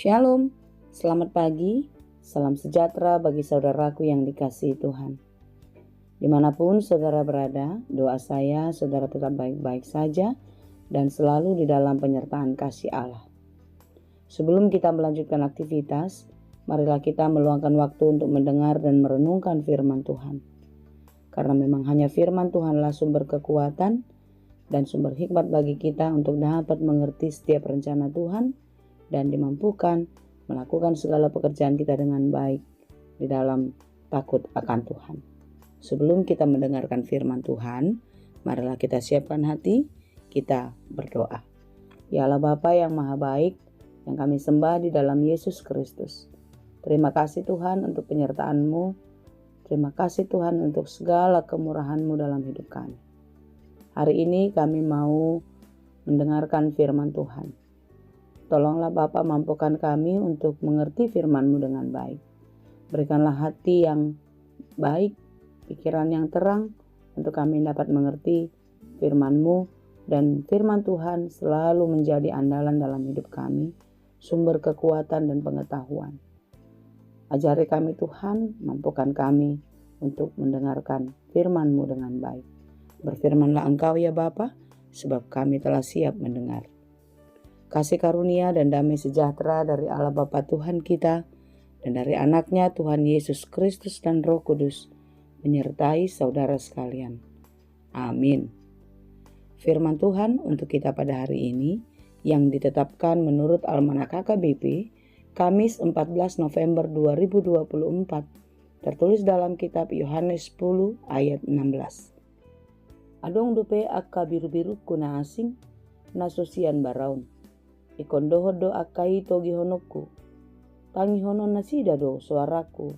Shalom, selamat pagi, salam sejahtera bagi saudaraku yang dikasihi Tuhan. Dimanapun saudara berada, doa saya saudara tetap baik-baik saja dan selalu di dalam penyertaan kasih Allah. Sebelum kita melanjutkan aktivitas, marilah kita meluangkan waktu untuk mendengar dan merenungkan firman Tuhan. Karena memang hanya firman Tuhanlah sumber kekuatan dan sumber hikmat bagi kita untuk dapat mengerti setiap rencana Tuhan dan dimampukan melakukan segala pekerjaan kita dengan baik di dalam takut akan Tuhan. Sebelum kita mendengarkan firman Tuhan, marilah kita siapkan hati, kita berdoa. Ya Allah Bapa yang maha baik, yang kami sembah di dalam Yesus Kristus. Terima kasih Tuhan untuk penyertaan-Mu. Terima kasih Tuhan untuk segala kemurahan-Mu dalam hidup kami. Hari ini kami mau mendengarkan firman Tuhan. Tolonglah Bapa mampukan kami untuk mengerti firman-Mu dengan baik. Berikanlah hati yang baik, pikiran yang terang untuk kami dapat mengerti firman-Mu, dan firman Tuhan selalu menjadi andalan dalam hidup kami, sumber kekuatan dan pengetahuan. Ajari kami Tuhan, mampukan kami untuk mendengarkan firman-Mu dengan baik. Berfirmanlah Engkau ya Bapa, sebab kami telah siap mendengar. Kasih karunia dan damai sejahtera dari Allah Bapa Tuhan kita dan dari anaknya Tuhan Yesus Kristus dan Roh Kudus menyertai saudara sekalian. Amin. Firman Tuhan untuk kita pada hari ini yang ditetapkan menurut Almanak KKBP Kamis 14 November 2024 tertulis dalam kitab Yohanes 10 ayat 16. Adong dupe akka biru-biru kuna asing nasosian baraun. Ikondohodo akai togi honokku. Tangi hono nasida do suaraku.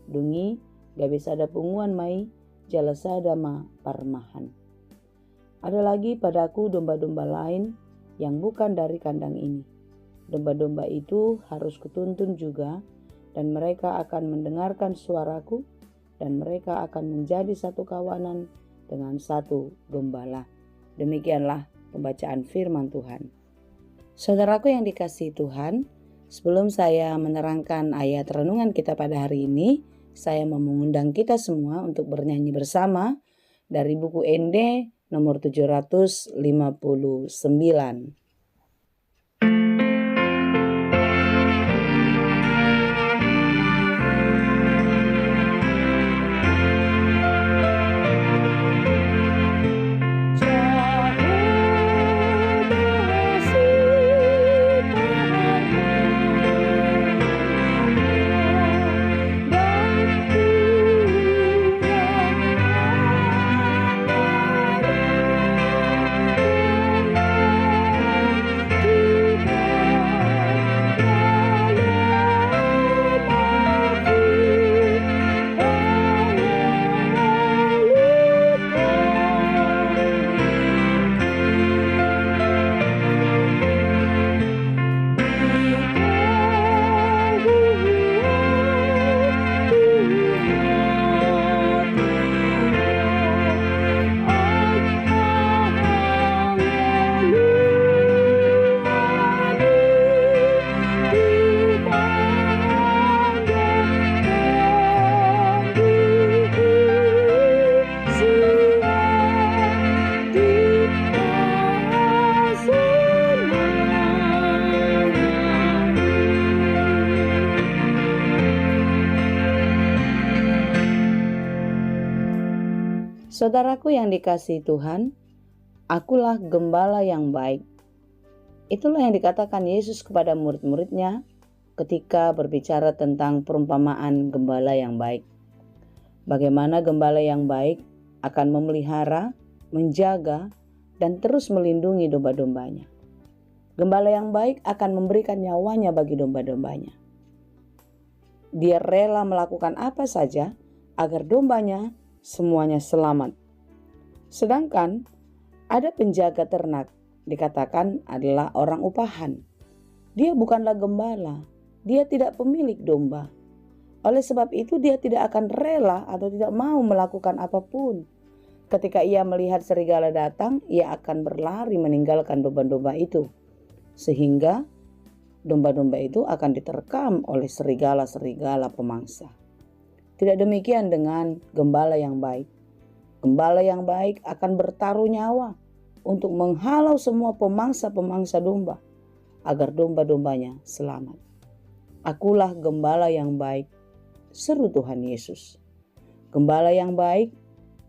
Dungi gabisada punguan mai jalasada ma parmahan. Ada lagi padaku domba-domba lain yang bukan dari kandang ini. Domba-domba itu harus kutuntun juga, dan mereka akan mendengarkan suaraku, dan mereka akan menjadi satu kawanan dengan satu gembala. Demikianlah pembacaan firman Tuhan. Saudaraku yang dikasihi Tuhan, sebelum saya menerangkan ayat renungan kita pada hari ini, saya mau mengundang kita semua untuk bernyanyi bersama dari buku ND nomor 759. Saudaraku yang dikasihi Tuhan, akulah gembala yang baik. Itulah yang dikatakan Yesus kepada murid-muridnya ketika berbicara tentang perumpamaan gembala yang baik. Bagaimana gembala yang baik akan memelihara, menjaga, dan terus melindungi domba-dombanya. Gembala yang baik akan memberikan nyawanya bagi domba-dombanya. Dia rela melakukan apa saja agar dombanya semuanya selamat. Sedangkan ada penjaga ternak dikatakan adalah orang upahan. Dia bukanlah gembala, dia tidak pemilik domba. Oleh sebab itu dia tidak akan rela atau tidak mau melakukan apapun. Ketika ia melihat serigala datang, ia akan berlari meninggalkan domba-domba itu. Sehingga domba-domba itu akan diterkam oleh serigala-serigala pemangsa. Tidak demikian dengan gembala yang baik. Gembala yang baik akan bertaruh nyawa untuk menghalau semua pemangsa-pemangsa domba agar domba-dombanya selamat. Akulah gembala yang baik, seru Tuhan Yesus. Gembala yang baik,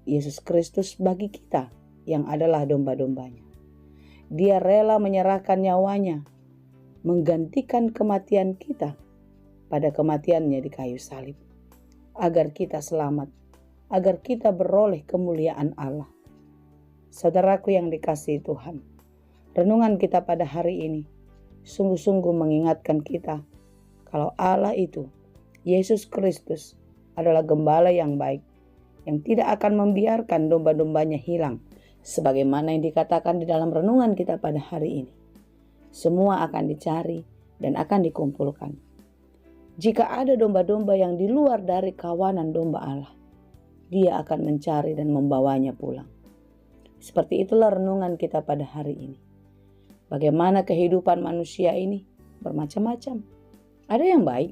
Yesus Kristus bagi kita yang adalah domba-dombanya. Dia rela menyerahkan nyawanya, menggantikan kematian kita pada kematiannya di kayu salib, agar kita selamat, agar kita beroleh kemuliaan Allah. Saudaraku yang dikasihi Tuhan, renungan kita pada hari ini sungguh-sungguh mengingatkan kita kalau Allah itu, Yesus Kristus, adalah gembala yang baik, yang tidak akan membiarkan domba-dombanya hilang, sebagaimana yang dikatakan di dalam renungan kita pada hari ini. Semua akan dicari dan akan dikumpulkan. Jika ada domba-domba yang di luar dari kawanan domba Allah, Dia akan mencari dan membawanya pulang. Seperti itulah renungan kita pada hari ini. Bagaimana kehidupan manusia ini bermacam-macam. Ada yang baik,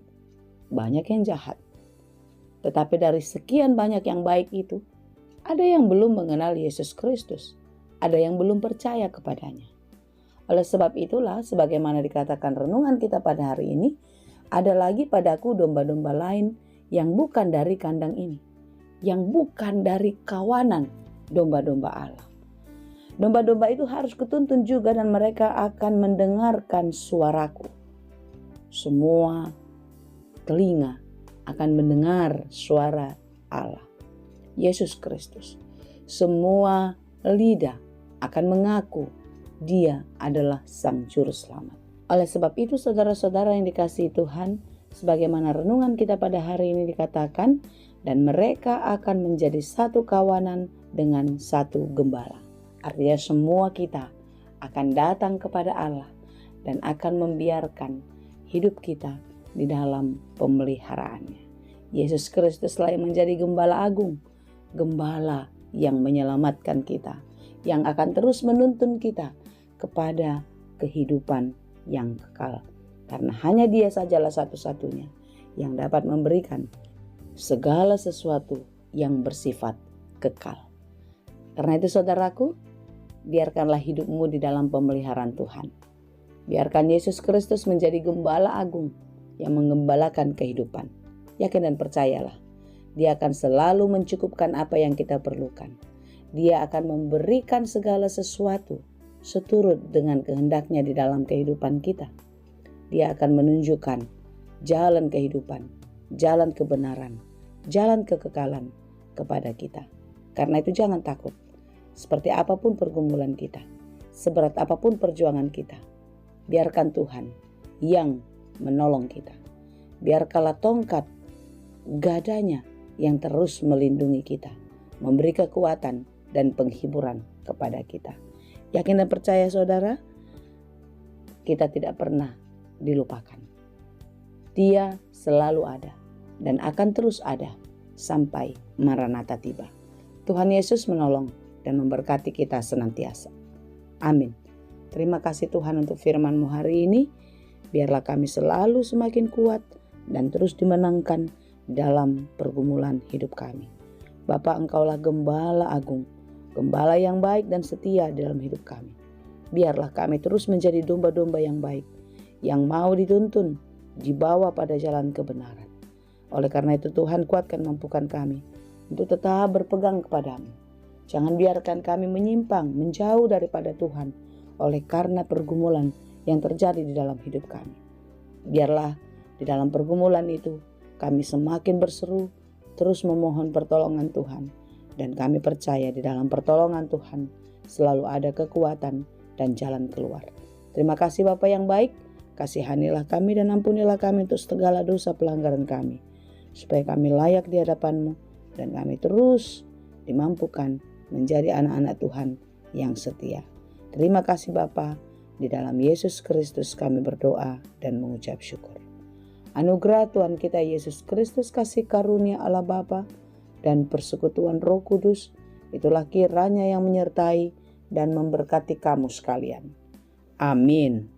banyak yang jahat. Tetapi dari sekian banyak yang baik itu, ada yang belum mengenal Yesus Kristus, ada yang belum percaya kepadanya. Oleh sebab itulah, sebagaimana dikatakan renungan kita pada hari ini, ada lagi padaku domba-domba lain yang bukan dari kandang ini, yang bukan dari kawanan domba-domba Allah. Domba-domba itu harus kutuntun juga dan mereka akan mendengarkan suaraku. Semua telinga akan mendengar suara Allah, Yesus Kristus. Semua lidah akan mengaku Dia adalah Sang Juru Selamat. Oleh sebab itu, saudara-saudara yang dikasihi Tuhan, sebagaimana renungan kita pada hari ini dikatakan, dan mereka akan menjadi satu kawanan dengan satu gembala. Artinya semua kita akan datang kepada Allah dan akan membiarkan hidup kita di dalam pemeliharaannya. Yesus Kristuslah yang menjadi gembala agung, gembala yang menyelamatkan kita, yang akan terus menuntun kita kepada kehidupan yang kekal. Karena hanya Dia sajalah satu-satunya yang dapat memberikan segala sesuatu yang bersifat kekal. Karena itu saudaraku, biarkanlah hidupmu di dalam pemeliharaan Tuhan. Biarkan Yesus Kristus menjadi gembala agung yang menggembalakan kehidupan. Yakin dan percayalah, Dia akan selalu mencukupkan apa yang kita perlukan. Dia akan memberikan segala sesuatu seturut dengan kehendak-Nya di dalam kehidupan kita. Dia akan menunjukkan jalan kehidupan, jalan kebenaran, jalan kekekalan kepada kita. Karena itu jangan takut. Seperti apapun pergumulan kita, seberat apapun perjuangan kita, biarkan Tuhan yang menolong kita. Biarkanlah tongkat gadanya yang terus melindungi kita, memberi kekuatan dan penghiburan kepada kita. Yakin dan percaya saudara, kita tidak pernah dilupakan. Dia selalu ada dan akan terus ada sampai Maranatha tiba. Tuhan Yesus menolong dan memberkati kita senantiasa. Amin. Terima kasih Tuhan untuk firman-Mu hari ini. Biarlah kami selalu semakin kuat dan terus dimenangkan dalam pergumulan hidup kami. Bapa, Engkaulah gembala agung, gembala yang baik dan setia dalam hidup kami. Biarlah kami terus menjadi domba-domba yang baik, yang mau dituntun, dibawa pada jalan kebenaran. Oleh karena itu Tuhan, kuatkan, mampukan kami untuk tetap berpegang kepadamu. Jangan biarkan kami menyimpang, menjauh daripada Tuhan oleh karena pergumulan yang terjadi di dalam hidup kami. Biarlah di dalam pergumulan itu kami semakin berseru, terus memohon pertolongan Tuhan. Dan kami percaya di dalam pertolongan Tuhan selalu ada kekuatan dan jalan keluar. Terima kasih Bapa yang baik, kasihanilah kami dan ampunilah kami untuk segala dosa pelanggaran kami, supaya kami layak di hadapan-Mu dan kami terus dimampukan menjadi anak-anak Tuhan yang setia. Terima kasih Bapa, di dalam Yesus Kristus kami berdoa dan mengucap syukur. Anugerah Tuhan kita Yesus Kristus, kasih karunia Allah Bapa dan persekutuan Roh Kudus, itulah kiranya yang menyertai dan memberkati kamu sekalian. Amin.